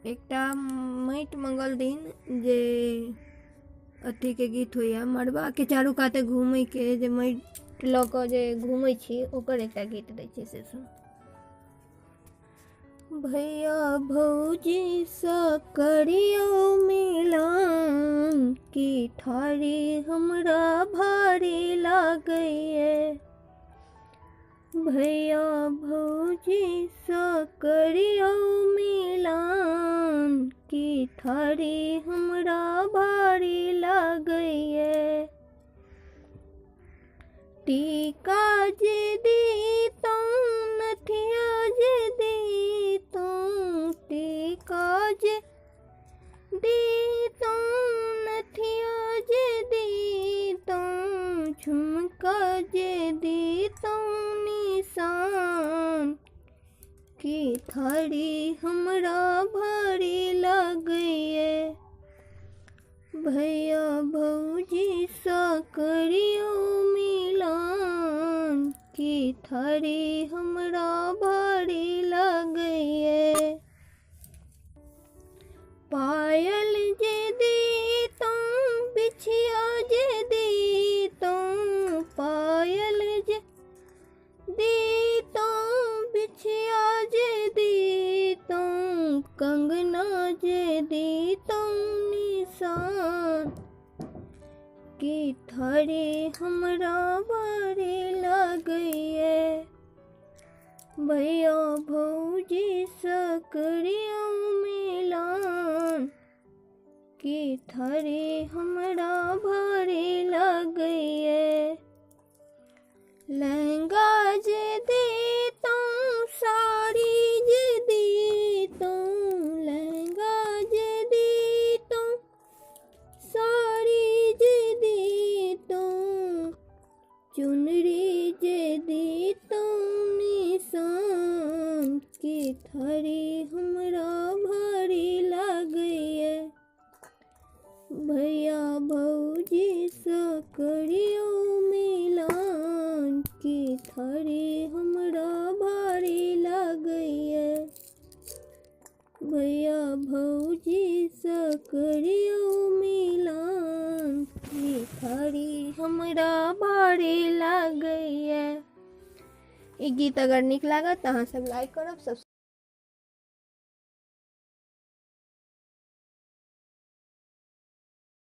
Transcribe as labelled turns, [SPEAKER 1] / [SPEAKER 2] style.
[SPEAKER 1] एकटा माटि मंगल दिन जे अथी के गीत होइए मड़बा के चारू काते घूमय के जे माटि लऽ कऽ जे घूमै छी ओकर एकटा गीत दै छी से सुन। भैया भौजी सँ करियौ मिलन की ठारी हमरा भारी लागैए। भैया भौजी सँ करियौ मिलन की ठारी हमरा भारी लागैए। टीका जे दीतौं नथिया जे दीतौं, टीका जे दीतौं नथिया जे दीतौं, झुमका जे दीतौं निशान की थारी हमरा भारी लागैए। भैया भौजी सँ करियौ मिलन की थारी हमरा भारी लागैए। पायल जे दीतौं बिछिया जे दीतौं, पायल जे दीतौं बिछिया जे दीतौं, कंगना जे दीतौं निशान की थारी हमरा भारी लागैए। भैया भौजी सँ करियौ मिलन की थारी हमरा भारी लागैए। लहंगा जे दीतौं साड़ी जे दीतौं, लहंगा जे दीतौं साड़ी जे दीतौं, चुनरी जे दीतौं निशान की थारी हमरा भारी लागैए। भैया भौजी सँ करियौ मिलन की थारी हमरा भारी लागैए। भैया भौजी सँ करियौ मिलन की थारी हमरा भारी लागैए। ई गीत अगर नीक लागत तऽ अहाँ सब लाइक करब।